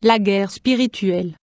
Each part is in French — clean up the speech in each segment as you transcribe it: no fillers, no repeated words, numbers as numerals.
La guerre spirituelle.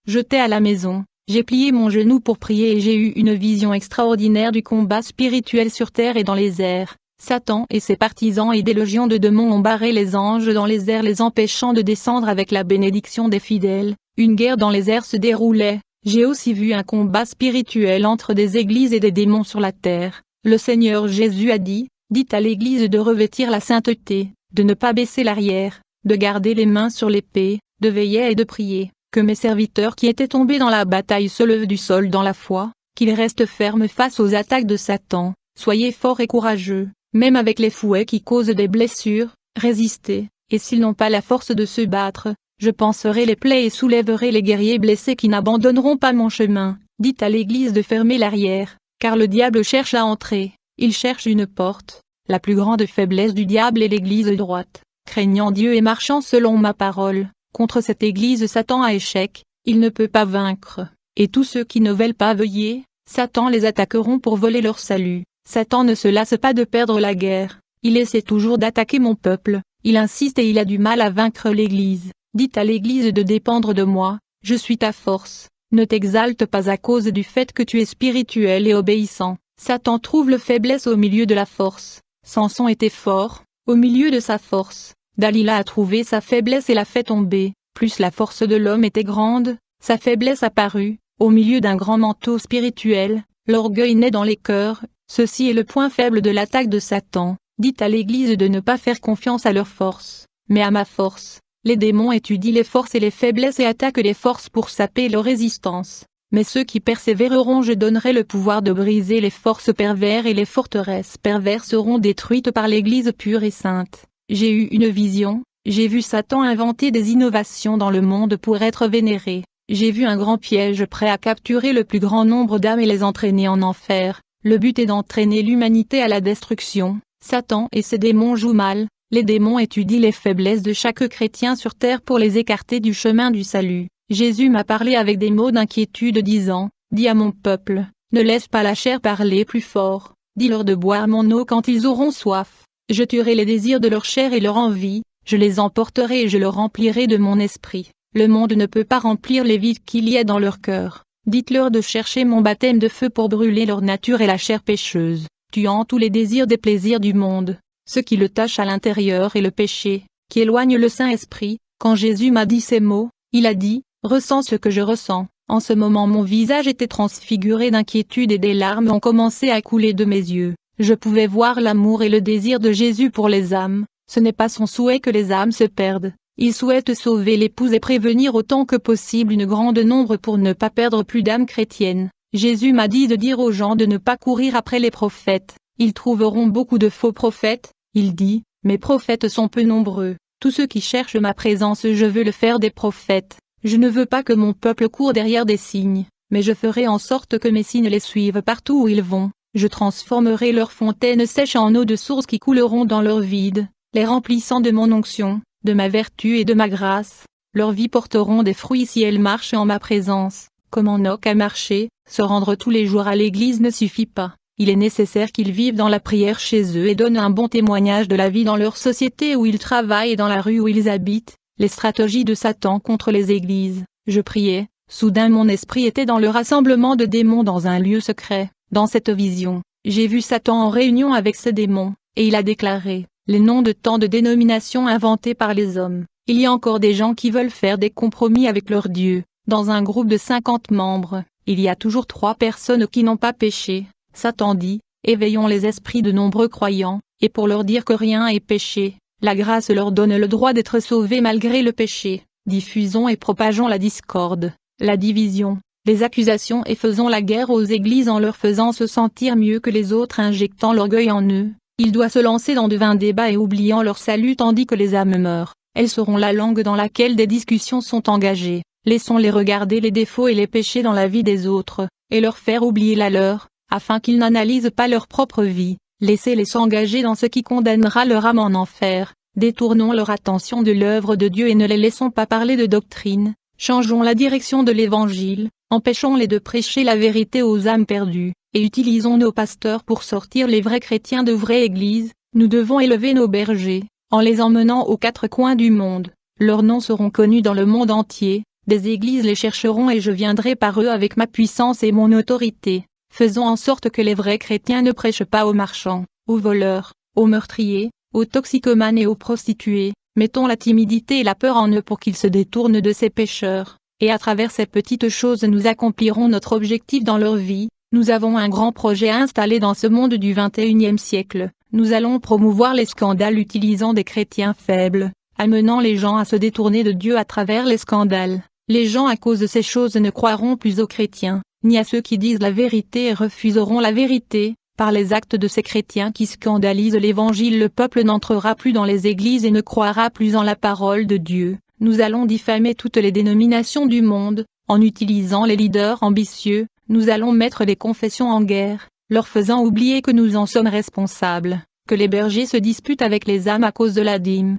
J'étais à la maison, j'ai plié mon genou pour prier et j'ai eu une vision extraordinaire du combat spirituel sur terre et dans les airs. Satan et ses partisans et des légions de démons ont barré les anges dans les airs, les empêchant de descendre avec la bénédiction des fidèles. Une guerre dans les airs se déroulait. J'ai aussi vu un combat spirituel entre des églises et des démons sur la terre. Le Seigneur Jésus a dit, dites à l'église de revêtir la sainteté, de ne pas baisser l'arrière, de garder les mains sur l'épée, de veiller et de prier, que mes serviteurs qui étaient tombés dans la bataille se lèvent du sol dans la foi, qu'ils restent fermes face aux attaques de Satan. Soyez forts et courageux, même avec les fouets qui causent des blessures, résistez, et s'ils n'ont pas la force de se battre, je panserai les plaies et soulèverai les guerriers blessés qui n'abandonneront pas mon chemin. Dites à l'église de fermer l'arrière, car le diable cherche à entrer, il cherche une porte. La plus grande faiblesse du diable est l'église droite, craignant Dieu et marchant selon ma parole. Contre cette église Satan a échec, il ne peut pas vaincre, et tous ceux qui ne veulent pas veiller, Satan les attaqueront pour voler leur salut. Satan ne se lasse pas de perdre la guerre, il essaie toujours d'attaquer mon peuple, il insiste et il a du mal à vaincre l'église. Dites à l'église de dépendre de moi, je suis ta force, ne t'exalte pas à cause du fait que tu es spirituel et obéissant. Satan trouve la faiblesse au milieu de la force. Samson était fort, au milieu de sa force. Dalila a trouvé sa faiblesse et l'a fait tomber. Plus la force de l'homme était grande, sa faiblesse apparut, au milieu d'un grand manteau spirituel. L'orgueil naît dans les cœurs, ceci est le point faible de l'attaque de Satan. Dites à l'église de ne pas faire confiance à leur force, mais à ma force. Les démons étudient les forces et les faiblesses et attaquent les forces pour saper leur résistance. Mais ceux qui persévéreront, je donnerai le pouvoir de briser les forces perverses et les forteresses perverses seront détruites par l'Église pure et sainte. J'ai eu une vision, j'ai vu Satan inventer des innovations dans le monde pour être vénéré. J'ai vu un grand piège prêt à capturer le plus grand nombre d'âmes et les entraîner en enfer. Le but est d'entraîner l'humanité à la destruction. Satan et ses démons jouent mal. Les démons étudient les faiblesses de chaque chrétien sur terre pour les écarter du chemin du salut. Jésus m'a parlé avec des mots d'inquiétude disant, dis à mon peuple, ne laisse pas la chair parler plus fort, dis-leur de boire mon eau quand ils auront soif. Je tuerai les désirs de leur chair et leur envie, je les emporterai et je leur remplirai de mon esprit. Le monde ne peut pas remplir les vides qu'il y a dans leur cœur. Dites-leur de chercher mon baptême de feu pour brûler leur nature et la chair pécheuse, tuant tous les désirs des plaisirs du monde. Ce qui le tâche à l'intérieur est le péché, qui éloigne le Saint-Esprit. Quand Jésus m'a dit ces mots, il a dit, ressens ce que je ressens. En ce moment mon visage était transfiguré d'inquiétude et des larmes ont commencé à couler de mes yeux. Je pouvais voir l'amour et le désir de Jésus pour les âmes. Ce n'est pas son souhait que les âmes se perdent. Il souhaite sauver l'épouse et prévenir autant que possible une grande nombre pour ne pas perdre plus d'âmes chrétiennes. Jésus m'a dit de dire aux gens de ne pas courir après les prophètes. Ils trouveront beaucoup de faux prophètes. Il dit, mes prophètes sont peu nombreux. Tous ceux qui cherchent ma présence, je veux le faire des prophètes. Je ne veux pas que mon peuple court derrière des signes, mais je ferai en sorte que mes signes les suivent partout où ils vont. Je transformerai leurs fontaines sèches en eau de source qui couleront dans leur vide, les remplissant de mon onction, de ma vertu et de ma grâce. Leurs vies porteront des fruits si elles marchent en ma présence. Comme Enoch a marché, se rendre tous les jours à l'église ne suffit pas. Il est nécessaire qu'ils vivent dans la prière chez eux et donnent un bon témoignage de la vie dans leur société où ils travaillent et dans la rue où ils habitent. Les stratégies de Satan contre les églises. Je priais, soudain mon esprit était dans le rassemblement de démons dans un lieu secret. Dans cette vision, j'ai vu Satan en réunion avec ses démons, et il a déclaré, les noms de tant de dénominations inventées par les hommes. Il y a encore des gens qui veulent faire des compromis avec leur Dieu. Dans un groupe de 50 membres, il y a toujours 3 personnes qui n'ont pas péché. Satan dit, éveillons les esprits de nombreux croyants, et pour leur dire que rien est péché, la grâce leur donne le droit d'être sauvés malgré le péché. Diffusons et propageons la discorde, la division, les accusations et faisons la guerre aux églises en leur faisant se sentir mieux que les autres, injectant l'orgueil en eux. Il doit se lancer dans de vains débats et oubliant leur salut tandis que les âmes meurent. Elles seront la langue dans laquelle des discussions sont engagées. Laissons-les regarder les défauts et les péchés dans la vie des autres, et leur faire oublier la leur, afin qu'ils n'analysent pas leur propre vie. Laissez-les s'engager dans ce qui condamnera leur âme en enfer. Détournons leur attention de l'œuvre de Dieu et ne les laissons pas parler de doctrine. Changeons la direction de l'Évangile, empêchons-les de prêcher la vérité aux âmes perdues, et utilisons nos pasteurs pour sortir les vrais chrétiens de vraies églises. Nous devons élever nos bergers, en les emmenant aux 4 coins du monde. leurs noms seront connus dans le monde entier, des églises les chercheront et je viendrai par eux avec ma puissance et mon autorité. Faisons en sorte que les vrais chrétiens ne prêchent pas aux marchands, aux voleurs, aux meurtriers, aux toxicomanes et aux prostituées. Mettons la timidité et la peur en eux pour qu'ils se détournent de ces pécheurs, et à travers ces petites choses nous accomplirons notre objectif dans leur vie. Nous avons un grand projet à installer dans ce monde du XXIe siècle. Nous allons promouvoir les scandales utilisant des chrétiens faibles, amenant les gens à se détourner de Dieu à travers les scandales. Les gens à cause de ces choses ne croiront plus aux chrétiens, ni à ceux qui disent la vérité et refuseront la vérité. Par les actes de ces chrétiens qui scandalisent l'évangile, le peuple n'entrera plus dans les églises et ne croira plus en la parole de Dieu. Nous allons diffamer toutes les dénominations du monde, en utilisant les leaders ambitieux, nous allons mettre les confessions en guerre, leur faisant oublier que nous en sommes responsables, que les bergers se disputent avec les âmes à cause de la dîme.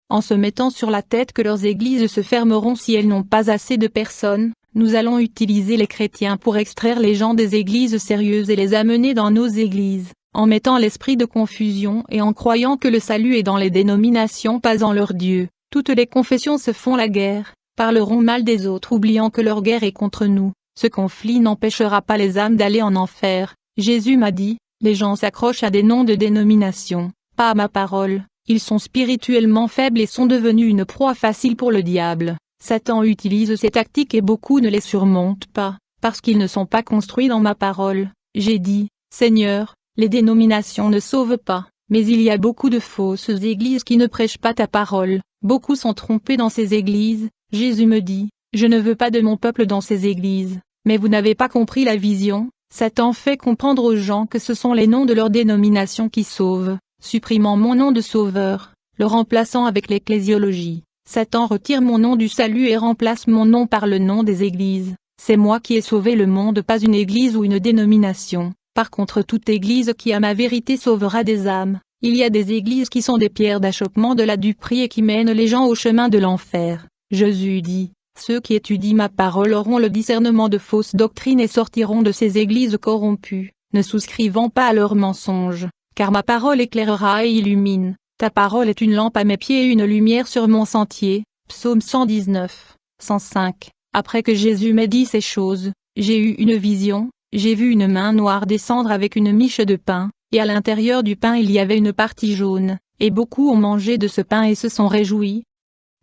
En se mettant sur la tête que leurs églises se fermeront si elles n'ont pas assez de personnes, nous allons utiliser les chrétiens pour extraire les gens des églises sérieuses et les amener dans nos églises, en mettant l'esprit de confusion et en croyant que le salut est dans les dénominations pas en leur Dieu. Toutes les confessions se font la guerre, parleront mal des autres oubliant que leur guerre est contre nous. Ce conflit n'empêchera pas les âmes d'aller en enfer. Jésus m'a dit, les gens s'accrochent à des noms de dénomination, pas à ma parole. Ils sont spirituellement faibles et sont devenus une proie facile pour le diable. Satan utilise ces tactiques et beaucoup ne les surmontent pas, parce qu'ils ne sont pas construits dans ma parole. J'ai dit, Seigneur, les dénominations ne sauvent pas, mais il y a beaucoup de fausses églises qui ne prêchent pas ta parole. Beaucoup sont trompés dans ces églises. Jésus me dit, je ne veux pas de mon peuple dans ces églises. Mais vous n'avez pas compris la vision. Satan fait comprendre aux gens que ce sont les noms de leur dénomination qui sauvent, supprimant mon nom de sauveur, le remplaçant avec l'ecclésiologie. Satan retire mon nom du salut et remplace mon nom par le nom des églises. C'est moi qui ai sauvé le monde, pas une église ou une dénomination. Par contre, toute église qui a ma vérité sauvera des âmes. Il y a des églises qui sont des pierres d'achoppement de la duperie et qui mènent les gens au chemin de l'enfer. Jésus dit, ceux qui étudient ma parole auront le discernement de fausses doctrines et sortiront de ces églises corrompues, ne souscrivant pas à leurs mensonges, car ma parole éclairera et illumine. Ta parole est une lampe à mes pieds et une lumière sur mon sentier. Psaume 119, 105. Après que Jésus m'ait dit ces choses, j'ai eu une vision, j'ai vu une main noire descendre avec une miche de pain, et à l'intérieur du pain il y avait une partie jaune, et beaucoup ont mangé de ce pain et se sont réjouis.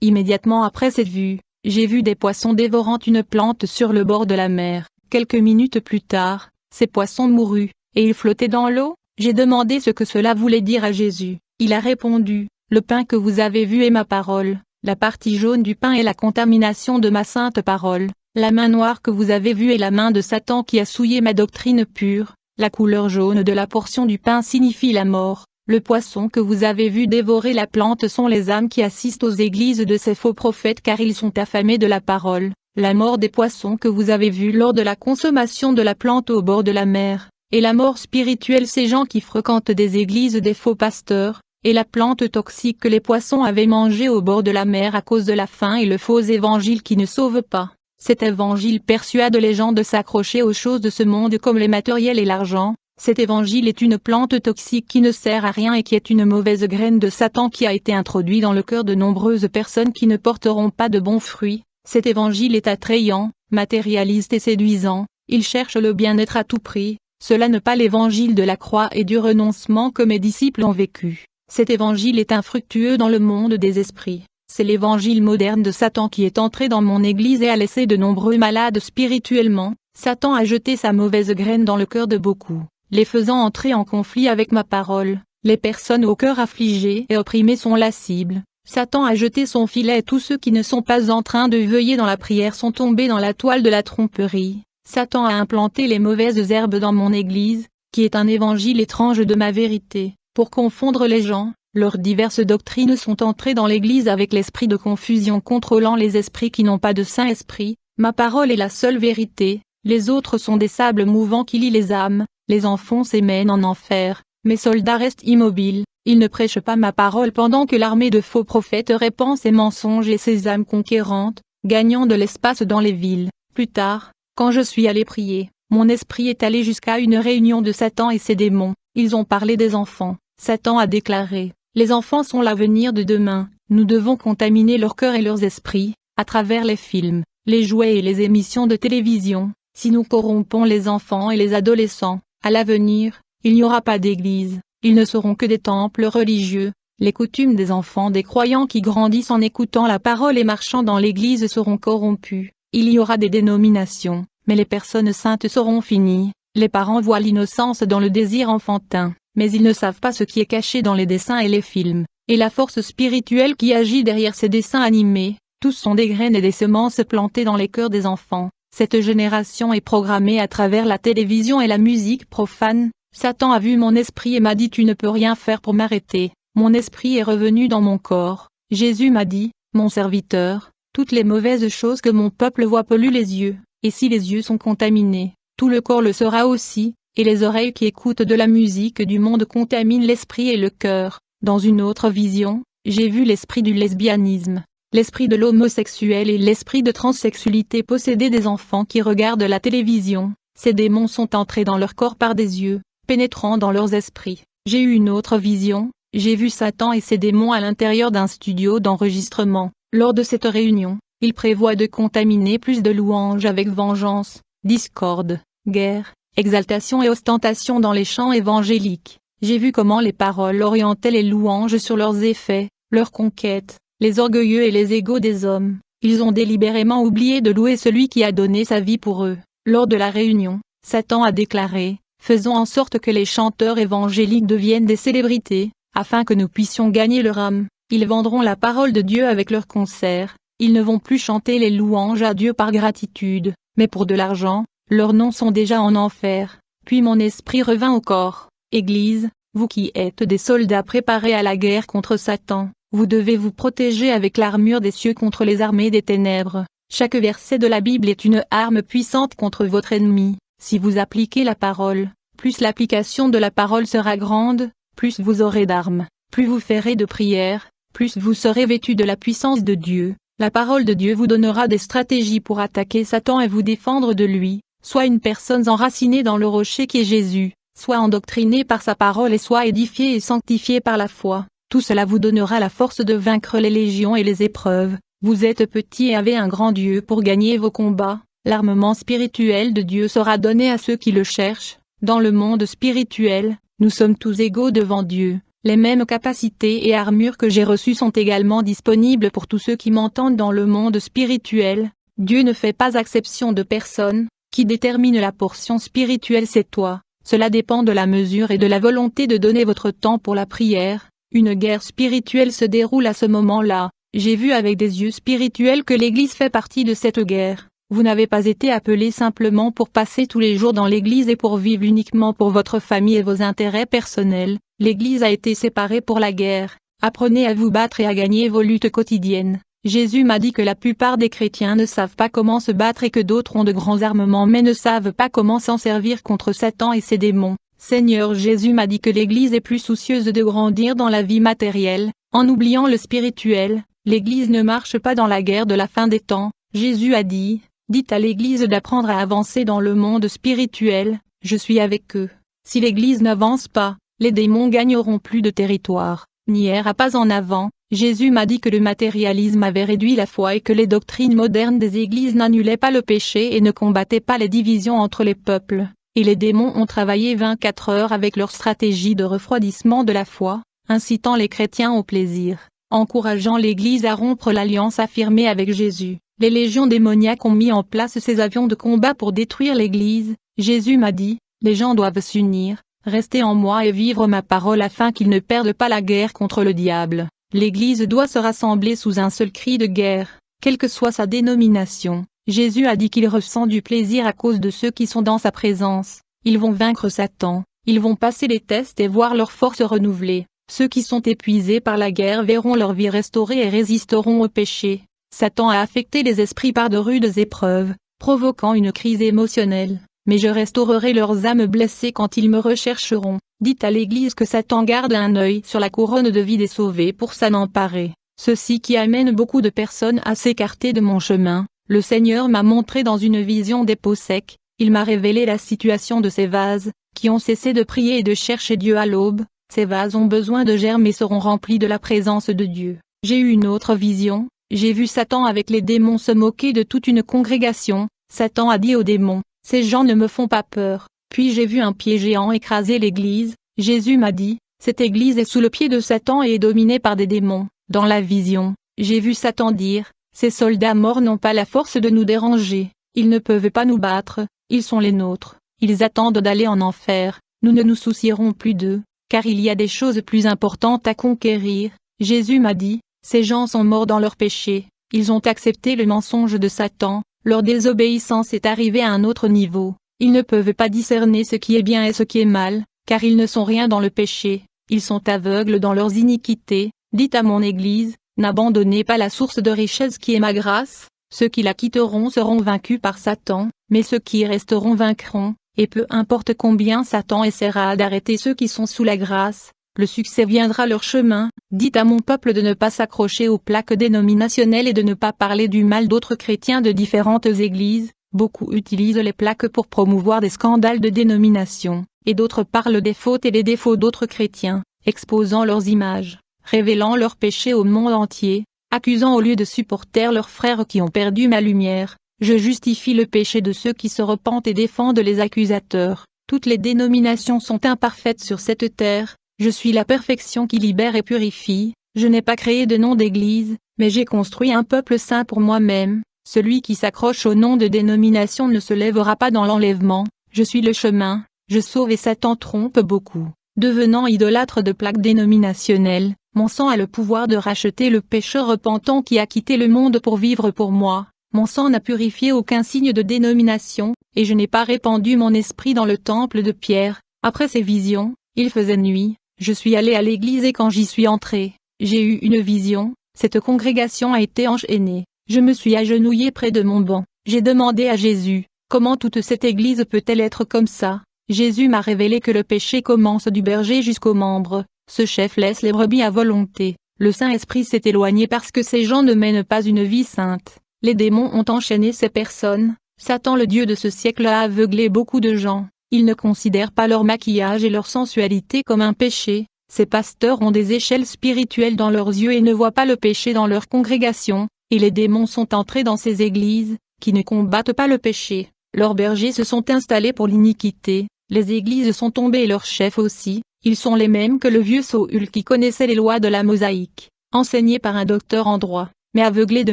Immédiatement après cette vue, j'ai vu des poissons dévorant une plante sur le bord de la mer. Quelques minutes plus tard, ces poissons mourus, et ils flottaient dans l'eau. J'ai demandé ce que cela voulait dire à Jésus. Il a répondu, le pain que vous avez vu est ma parole, la partie jaune du pain est la contamination de ma sainte parole, la main noire que vous avez vue est la main de Satan qui a souillé ma doctrine pure, la couleur jaune de la portion du pain signifie la mort, le poisson que vous avez vu dévorer la plante sont les âmes qui assistent aux églises de ces faux prophètes car ils sont affamés de la parole, la mort des poissons que vous avez vus lors de la consommation de la plante au bord de la mer. Et la mort spirituelle ces gens qui fréquentent des églises des faux pasteurs, et la plante toxique que les poissons avaient mangée au bord de la mer à cause de la faim et le faux évangile qui ne sauve pas. Cet évangile persuade les gens de s'accrocher aux choses de ce monde comme les matériels et l'argent. Cet évangile est une plante toxique qui ne sert à rien et qui est une mauvaise graine de Satan qui a été introduit dans le cœur de nombreuses personnes qui ne porteront pas de bons fruits. Cet évangile est attrayant, matérialiste et séduisant, il cherche le bien-être à tout prix. Cela n'est pas l'évangile de la croix et du renoncement que mes disciples ont vécu. Cet évangile est infructueux dans le monde des esprits. C'est l'évangile moderne de Satan qui est entré dans mon église et a laissé de nombreux malades spirituellement. Satan a jeté sa mauvaise graine dans le cœur de beaucoup, les faisant entrer en conflit avec ma parole. Les personnes au cœur affligé et opprimées sont la cible. Satan a jeté son filet et tous ceux qui ne sont pas en train de veiller dans la prière sont tombés dans la toile de la tromperie. Satan a implanté les mauvaises herbes dans mon église, qui est un évangile étrange de ma vérité, pour confondre les gens. Leurs diverses doctrines sont entrées dans l'église avec l'esprit de confusion contrôlant les esprits qui n'ont pas de Saint-Esprit. Ma parole est la seule vérité, les autres sont des sables mouvants qui lient les âmes, les enfoncent et mènent en enfer. Mes soldats restent immobiles, ils ne prêchent pas ma parole pendant que l'armée de faux prophètes répand ses mensonges et ses âmes conquérantes, gagnant de l'espace dans les villes. Plus tard, quand je suis allé prier, mon esprit est allé jusqu'à une réunion de Satan et ses démons. Ils ont parlé des enfants. Satan a déclaré, Les enfants sont l'avenir de demain, nous devons contaminer leur cœur et leurs esprits, à travers les films, les jouets et les émissions de télévision. Si nous corrompons les enfants et les adolescents, à l'avenir, il n'y aura pas d'église, ils ne seront que des temples religieux. Les coutumes des enfants des croyants qui grandissent en écoutant la parole et marchant dans l'église seront corrompues. Il y aura des dénominations, mais les personnes saintes seront finies. Les parents voient l'innocence dans le désir enfantin, mais ils ne savent pas ce qui est caché dans les dessins et les films, et la force spirituelle qui agit derrière ces dessins animés. Tous sont des graines et des semences plantées dans les cœurs des enfants. Cette génération est programmée à travers la télévision et la musique profane. Satan a vu mon esprit et m'a dit: tu ne peux rien faire pour m'arrêter. Mon esprit est revenu dans mon corps. Jésus m'a dit: mon serviteur, toutes les mauvaises choses que mon peuple voit polluent les yeux, et si les yeux sont contaminés, tout le corps le sera aussi, et les oreilles qui écoutent de la musique du monde contaminent l'esprit et le cœur. Dans une autre vision, j'ai vu l'esprit du lesbianisme, l'esprit de l'homosexuel et l'esprit de transsexualité posséder des enfants qui regardent la télévision. Ces démons sont entrés dans leur corps par des yeux, pénétrant dans leurs esprits. J'ai eu une autre vision, j'ai vu Satan et ses démons à l'intérieur d'un studio d'enregistrement. Lors de cette réunion, il prévoit de contaminer plus de louanges avec vengeance, discorde, guerre, exaltation et ostentation dans les chants évangéliques. J'ai vu comment les paroles orientaient les louanges sur leurs effets, leurs conquêtes, les orgueilleux et les égaux des hommes. Ils ont délibérément oublié de louer celui qui a donné sa vie pour eux. Lors de la réunion, Satan a déclaré: faisons en sorte que les chanteurs évangéliques deviennent des célébrités, afin que nous puissions gagner leur âme. Ils vendront la parole de Dieu avec leurs concerts. Ils ne vont plus chanter les louanges à Dieu par gratitude, mais pour de l'argent. Leurs noms sont déjà en enfer. Puis mon esprit revint au corps. Église, vous qui êtes des soldats préparés à la guerre contre Satan, vous devez vous protéger avec l'armure des cieux contre les armées des ténèbres. Chaque verset de la Bible est une arme puissante contre votre ennemi. Si vous appliquez la parole, plus l'application de la parole sera grande, plus vous aurez d'armes, plus vous ferez de prières, plus vous serez vêtus de la puissance de Dieu. La parole de Dieu vous donnera des stratégies pour attaquer Satan et vous défendre de lui. Soit une personne enracinée dans le rocher qui est Jésus, soit endoctrinée par sa parole et soit édifiée et sanctifiée par la foi. Tout cela vous donnera la force de vaincre les légions et les épreuves. Vous êtes petits et avez un grand Dieu pour gagner vos combats. L'armement spirituel de Dieu sera donné à ceux qui le cherchent. Dans le monde spirituel, nous sommes tous égaux devant Dieu. Les mêmes capacités et armures que j'ai reçues sont également disponibles pour tous ceux qui m'entendent dans le monde spirituel. Dieu ne fait pas exception de personne. Qui détermine la portion spirituelle, c'est toi. Cela dépend de la mesure et de la volonté de donner votre temps pour la prière. Une guerre spirituelle se déroule à ce moment-là. J'ai vu avec des yeux spirituels que l'Église fait partie de cette guerre. Vous n'avez pas été appelé simplement pour passer tous les jours dans l'Église et pour vivre uniquement pour votre famille et vos intérêts personnels. L'Église a été séparée pour la guerre. Apprenez à vous battre et à gagner vos luttes quotidiennes. Jésus m'a dit que la plupart des chrétiens ne savent pas comment se battre et que d'autres ont de grands armements mais ne savent pas comment s'en servir contre Satan et ses démons. Seigneur Jésus m'a dit que l'Église est plus soucieuse de grandir dans la vie matérielle, en oubliant le spirituel. L'Église ne marche pas dans la guerre de la fin des temps. Jésus a dit: dites à l'Église d'apprendre à avancer dans le monde spirituel, je suis avec eux. Si l'Église n'avance pas, les démons gagneront plus de territoire, n'ira pas en avant. Jésus m'a dit que le matérialisme avait réduit la foi et que les doctrines modernes des églises n'annulaient pas le péché et ne combattaient pas les divisions entre les peuples. Et les démons ont travaillé 24 heures avec leur stratégie de refroidissement de la foi, incitant les chrétiens au plaisir, encourageant l'Église à rompre l'alliance affirmée avec Jésus. Les légions démoniaques ont mis en place ces avions de combat pour détruire l'Église. Jésus m'a dit: les gens doivent s'unir, rester en moi et vivre ma parole afin qu'ils ne perdent pas la guerre contre le diable. L'Église doit se rassembler sous un seul cri de guerre, quelle que soit sa dénomination. Jésus a dit qu'il ressent du plaisir à cause de ceux qui sont dans sa présence. Ils vont vaincre Satan, ils vont passer les tests et voir leur force renouvelée. Ceux qui sont épuisés par la guerre verront leur vie restaurée et résisteront au péché. Satan a affecté les esprits par de rudes épreuves, provoquant une crise émotionnelle. Mais je restaurerai leurs âmes blessées quand ils me rechercheront. Dites à l'Église que Satan garde un œil sur la couronne de vie des sauvés pour s'en emparer. Ceci qui amène beaucoup de personnes à s'écarter de mon chemin. Le Seigneur m'a montré dans une vision des pots secs. Il m'a révélé la situation de ces vases, qui ont cessé de prier et de chercher Dieu à l'aube. Ces vases ont besoin de germes et seront remplis de la présence de Dieu. J'ai eu une autre vision, j'ai vu Satan avec les démons se moquer de toute une congrégation. Satan a dit aux démons, « Ces gens ne me font pas peur. » Puis j'ai vu un pied géant écraser l'église. Jésus m'a dit, « Cette église est sous le pied de Satan et est dominée par des démons. » Dans la vision, j'ai vu Satan dire, « Ces soldats morts n'ont pas la force de nous déranger. Ils ne peuvent pas nous battre, ils sont les nôtres. Ils attendent d'aller en enfer. Nous ne nous soucierons plus d'eux, car il y a des choses plus importantes à conquérir. » Jésus m'a dit, « Ces gens sont morts dans leurs péchés. Ils ont accepté le mensonge de Satan. Leur désobéissance est arrivée à un autre niveau. Ils ne peuvent pas discerner ce qui est bien et ce qui est mal, car ils ne sont rien dans le péché. Ils sont aveugles dans leurs iniquités. Dites à mon Église, n'abandonnez pas la source de richesse qui est ma grâce. Ceux qui la quitteront seront vaincus par Satan, mais ceux qui y resteront vaincront, et peu importe combien Satan essaiera d'arrêter ceux qui sont sous la grâce, le succès viendra leur chemin. Dites à mon peuple de ne pas s'accrocher aux plaques dénominationnelles et de ne pas parler du mal d'autres chrétiens de différentes églises. Beaucoup utilisent les plaques pour promouvoir des scandales de dénomination, et d'autres parlent des fautes et des défauts d'autres chrétiens, exposant leurs images, révélant leurs péchés au monde entier, accusant au lieu de supporter leurs frères qui ont perdu ma lumière. Je justifie le péché de ceux qui se repentent et défendent les accusateurs. Toutes les dénominations sont imparfaites sur cette terre. Je suis la perfection qui libère et purifie. Je n'ai pas créé de nom d'église, mais j'ai construit un peuple saint pour moi-même. Celui qui s'accroche au nom de dénomination ne se lèvera pas dans l'enlèvement. Je suis le chemin, je sauve et Satan trompe beaucoup. Devenant idolâtre de plaques dénominationnelles, mon sang a le pouvoir de racheter le pécheur repentant qui a quitté le monde pour vivre pour moi. Mon sang n'a purifié aucun signe de dénomination, et je n'ai pas répandu mon esprit dans le temple de Pierre. Après ces visions, il faisait nuit, je suis allé à l'église et quand j'y suis entré, j'ai eu une vision, cette congrégation a été enchaînée. Je me suis agenouillé près de mon banc, j'ai demandé à Jésus, comment toute cette église peut-elle être comme ça? Jésus m'a révélé que le péché commence du berger jusqu'aux membres, ce chef laisse les brebis à volonté, le Saint-Esprit s'est éloigné parce que ces gens ne mènent pas une vie sainte. Les démons ont enchaîné ces personnes, Satan le Dieu de ce siècle a aveuglé beaucoup de gens, ils ne considèrent pas leur maquillage et leur sensualité comme un péché, ces pasteurs ont des échelles spirituelles dans leurs yeux et ne voient pas le péché dans leur congrégation, et les démons sont entrés dans ces églises, qui ne combattent pas le péché, leurs bergers se sont installés pour l'iniquité, les églises sont tombées et leurs chefs aussi, ils sont les mêmes que le vieux Saül qui connaissait les lois de la mosaïque, enseigné par un docteur en droit, mais aveuglé de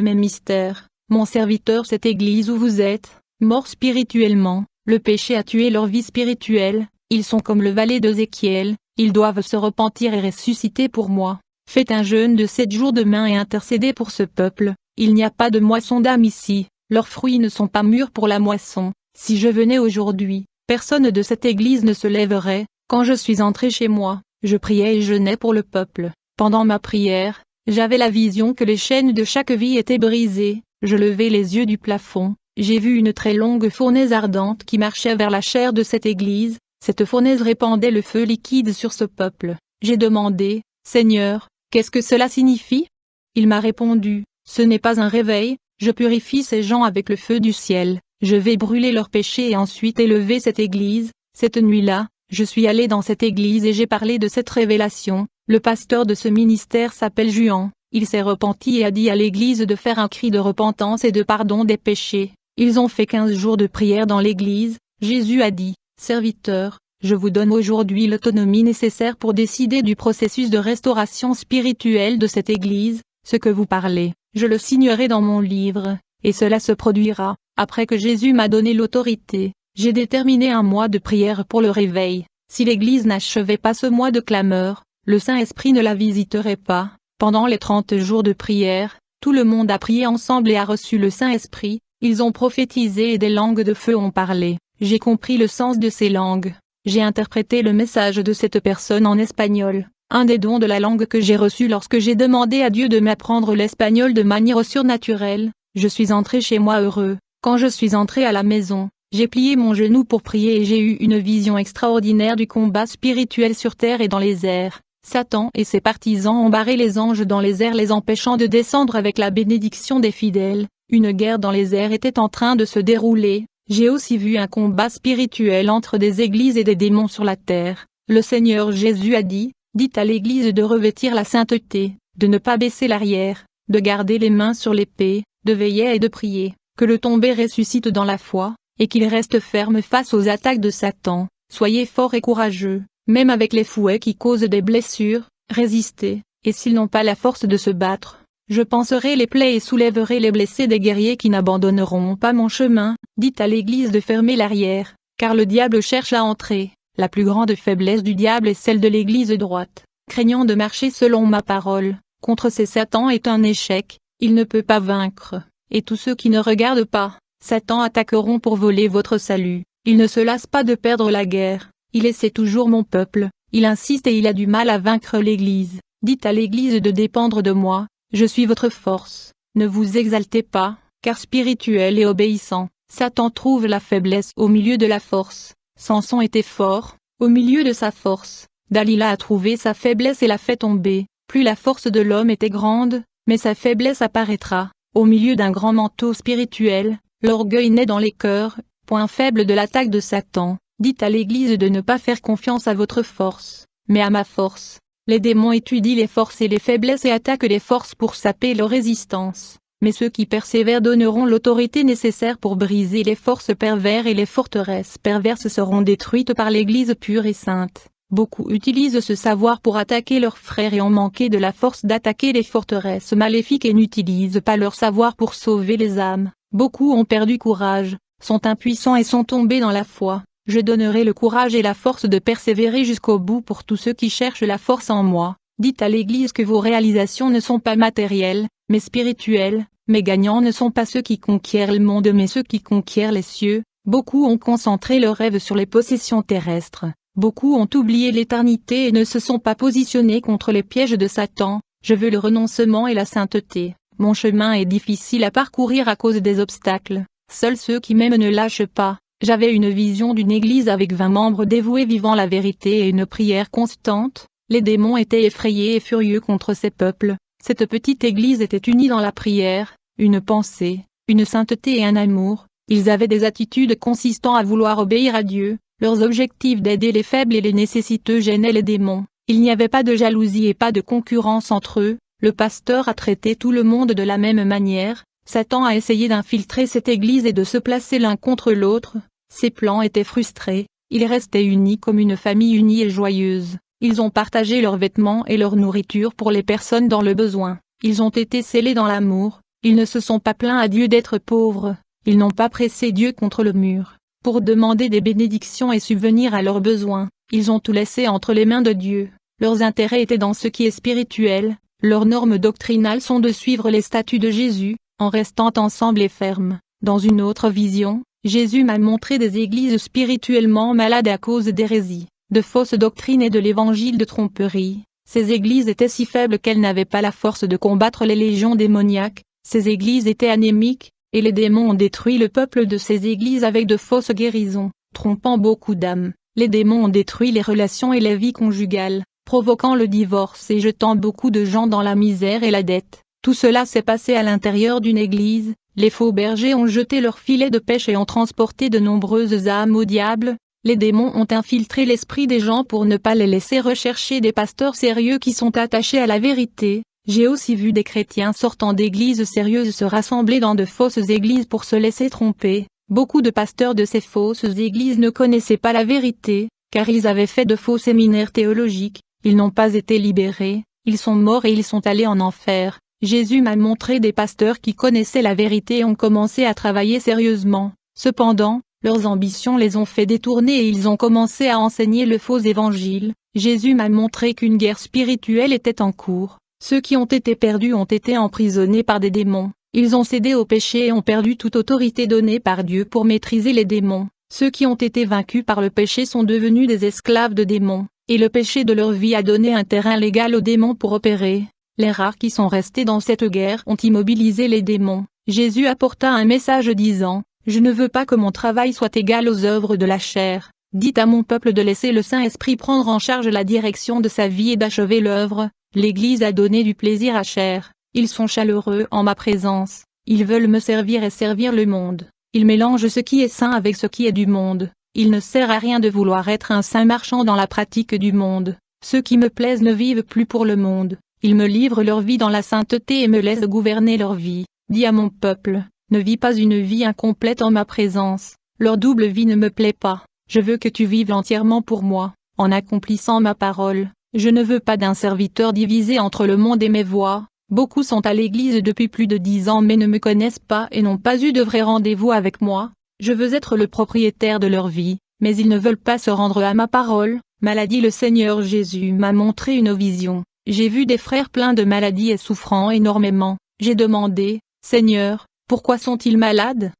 mes mystères. Mon serviteur, cette église où vous êtes, mort spirituellement, le péché a tué leur vie spirituelle, ils sont comme le valet d'Ézéchiel, ils doivent se repentir et ressusciter pour moi. Faites un jeûne de 7 jours demain et intercédez pour ce peuple, il n'y a pas de moisson d'âme ici, leurs fruits ne sont pas mûrs pour la moisson. Si je venais aujourd'hui, personne de cette église ne se lèverait. Quand je suis entré chez moi, je priais et jeûnais pour le peuple. Pendant ma prière, j'avais la vision que les chaînes de chaque vie étaient brisées. Je levai les yeux du plafond, j'ai vu une très longue fournaise ardente qui marchait vers la chair de cette église, cette fournaise répandait le feu liquide sur ce peuple. J'ai demandé, Seigneur, qu'est-ce que cela signifie? Il m'a répondu, ce n'est pas un réveil, je purifie ces gens avec le feu du ciel, je vais brûler leurs péchés et ensuite élever cette église. Cette nuit-là, je suis allé dans cette église et j'ai parlé de cette révélation. Le pasteur de ce ministère s'appelle Juan. Il s'est repenti et a dit à l'église de faire un cri de repentance et de pardon des péchés. Ils ont fait 15 jours de prière dans l'église. Jésus a dit, « Serviteurs, je vous donne aujourd'hui l'autonomie nécessaire pour décider du processus de restauration spirituelle de cette église. Ce que vous parlez, je le signerai dans mon livre, et cela se produira. » Après que Jésus m'a donné l'autorité, j'ai déterminé un mois de prière pour le réveil. Si l'église n'achevait pas ce mois de clameur, le Saint-Esprit ne la visiterait pas. Pendant les 30 jours de prière, tout le monde a prié ensemble et a reçu le Saint-Esprit, ils ont prophétisé et des langues de feu ont parlé. J'ai compris le sens de ces langues. J'ai interprété le message de cette personne en espagnol, un des dons de la langue que j'ai reçu lorsque j'ai demandé à Dieu de m'apprendre l'espagnol de manière surnaturelle. Je suis entré chez moi heureux. Quand je suis entré à la maison, j'ai plié mon genou pour prier et j'ai eu une vision extraordinaire du combat spirituel sur terre et dans les airs. Satan et ses partisans ont barré les anges dans les airs les empêchant de descendre avec la bénédiction des fidèles. Une guerre dans les airs était en train de se dérouler. J'ai aussi vu un combat spirituel entre des églises et des démons sur la terre. Le Seigneur Jésus a dit, Dites à l'Église de revêtir la sainteté, de ne pas baisser l'arrière, de garder les mains sur l'épée, de veiller et de prier, que le tombé ressuscite dans la foi, et qu'il reste ferme face aux attaques de Satan. Soyez forts et courageux, même avec les fouets qui causent des blessures, résistez, et s'ils n'ont pas la force de se battre, je panserai les plaies et soulèverai les blessés des guerriers qui n'abandonneront pas mon chemin. Dites à l'Église de fermer l'arrière, car le diable cherche à entrer. La plus grande faiblesse du diable est celle de l'Église droite, craignant de marcher selon ma parole. Contre ces Satan est un échec, il ne peut pas vaincre, et tous ceux qui ne regardent pas, Satan attaqueront pour voler votre salut. Il ne se lasse pas de perdre la guerre, il essaie toujours mon peuple, il insiste et il a du mal à vaincre l'Église. Dites à l'Église de dépendre de moi, je suis votre force, ne vous exaltez pas, car spirituel et obéissant, Satan trouve la faiblesse au milieu de la force. Samson était fort, au milieu de sa force, Dalila a trouvé sa faiblesse et l'a fait tomber. Plus la force de l'homme était grande, mais sa faiblesse apparaîtra. Au milieu d'un grand manteau spirituel, l'orgueil naît dans les cœurs, point faible de l'attaque de Satan. Dites à l'Église de ne pas faire confiance à votre force, mais à ma force. Les démons étudient les forces et les faiblesses et attaquent les forces pour saper leur résistance. Mais ceux qui persévèrent donneront l'autorité nécessaire pour briser les forces perverses et les forteresses perverses seront détruites par l'Église pure et sainte. Beaucoup utilisent ce savoir pour attaquer leurs frères et ont manqué de la force d'attaquer les forteresses maléfiques et n'utilisent pas leur savoir pour sauver les âmes. Beaucoup ont perdu courage, sont impuissants et sont tombés dans la foi. Je donnerai le courage et la force de persévérer jusqu'au bout pour tous ceux qui cherchent la force en moi. Dites à l'Église que vos réalisations ne sont pas matérielles, mais spirituelles. Mes gagnants ne sont pas ceux qui conquièrent le monde mais ceux qui conquièrent les cieux. Beaucoup ont concentré leurs rêves sur les possessions terrestres. Beaucoup ont oublié l'éternité et ne se sont pas positionnés contre les pièges de Satan. Je veux le renoncement et la sainteté. Mon chemin est difficile à parcourir à cause des obstacles. Seuls ceux qui m'aiment ne lâchent pas. J'avais une vision d'une église avec 20 membres dévoués vivant la vérité et une prière constante. Les démons étaient effrayés et furieux contre ces peuples. Cette petite église était unie dans la prière, une pensée, une sainteté et un amour. Ils avaient des attitudes consistant à vouloir obéir à Dieu. Leurs objectifs d'aider les faibles et les nécessiteux gênaient les démons. Il n'y avait pas de jalousie et pas de concurrence entre eux. Le pasteur a traité tout le monde de la même manière. Satan a essayé d'infiltrer cette église et de se placer l'un contre l'autre. Ses plans étaient frustrés. Ils restaient unis comme une famille unie et joyeuse. Ils ont partagé leurs vêtements et leur nourriture pour les personnes dans le besoin. Ils ont été scellés dans l'amour. Ils ne se sont pas plaints à Dieu d'être pauvres. Ils n'ont pas pressé Dieu contre le mur pour demander des bénédictions et subvenir à leurs besoins. Ils ont tout laissé entre les mains de Dieu. Leurs intérêts étaient dans ce qui est spirituel. Leurs normes doctrinales sont de suivre les statuts de Jésus, en restant ensemble et fermes. Dans une autre vision, Jésus m'a montré des églises spirituellement malades à cause d'hérésie, de fausses doctrines et de l'évangile de tromperie. Ces églises étaient si faibles qu'elles n'avaient pas la force de combattre les légions démoniaques. Ces églises étaient anémiques, et les démons ont détruit le peuple de ces églises avec de fausses guérisons, trompant beaucoup d'âmes. Les démons ont détruit les relations et la vie conjugale, provoquant le divorce et jetant beaucoup de gens dans la misère et la dette. Tout cela s'est passé à l'intérieur d'une église. Les faux bergers ont jeté leurs filets de pêche et ont transporté de nombreuses âmes au diable. Les démons ont infiltré l'esprit des gens pour ne pas les laisser rechercher des pasteurs sérieux qui sont attachés à la vérité. J'ai aussi vu des chrétiens sortant d'églises sérieuses se rassembler dans de fausses églises pour se laisser tromper. Beaucoup de pasteurs de ces fausses églises ne connaissaient pas la vérité, car ils avaient fait de faux séminaires théologiques. Ils n'ont pas été libérés, ils sont morts et ils sont allés en enfer. Jésus m'a montré des pasteurs qui connaissaient la vérité et ont commencé à travailler sérieusement. Cependant, leurs ambitions les ont fait détourner et ils ont commencé à enseigner le faux évangile. Jésus m'a montré qu'une guerre spirituelle était en cours. Ceux qui ont été perdus ont été emprisonnés par des démons. Ils ont cédé au péché et ont perdu toute autorité donnée par Dieu pour maîtriser les démons. Ceux qui ont été vaincus par le péché sont devenus des esclaves de démons, et le péché de leur vie a donné un terrain légal aux démons pour opérer. Les rares qui sont restés dans cette guerre ont immobilisé les démons. Jésus apporta un message disant, « Je ne veux pas que mon travail soit égal aux œuvres de la chair. Dites à mon peuple de laisser le Saint-Esprit prendre en charge la direction de sa vie et d'achever l'œuvre. L'Église a donné du plaisir à chair. Ils sont chaleureux en ma présence. Ils veulent me servir et servir le monde. Ils mélangent ce qui est saint avec ce qui est du monde. Il ne sert à rien de vouloir être un saint marchant dans la pratique du monde. Ceux qui me plaisent ne vivent plus pour le monde, ils me livrent leur vie dans la sainteté et me laissent gouverner leur vie. Dis à mon peuple, ne vis pas une vie incomplète en ma présence, leur double vie ne me plaît pas, je veux que tu vives entièrement pour moi, en accomplissant ma parole. Je ne veux pas d'un serviteur divisé entre le monde et mes voies. Beaucoup sont à l'église depuis plus de 10 ans mais ne me connaissent pas et n'ont pas eu de vrai rendez-vous avec moi. Je veux être le propriétaire de leur vie, mais ils ne veulent pas se rendre à ma parole. Maladie. Le Seigneur Jésus m'a montré une vision. J'ai vu des frères pleins de maladies et souffrant énormément. J'ai demandé, Seigneur, pourquoi sont-ils malades?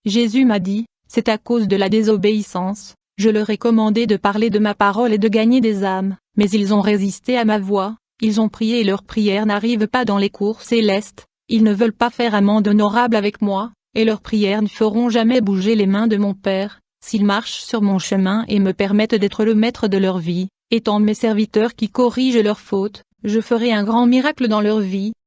Jésus m'a dit, c'est à cause de la désobéissance. Je leur ai commandé de parler de ma parole et de gagner des âmes, mais ils ont résisté à ma voix. Ils ont prié et leurs prières n'arrivent pas dans les cours célestes, ils ne veulent pas faire amende honorable avec moi, et leurs prières ne feront jamais bouger les mains de mon Père, s'ils marchent sur mon chemin et me permettent d'être le maître de leur vie, étant mes serviteurs qui corrigent leurs fautes, je ferai un grand miracle dans leur vie.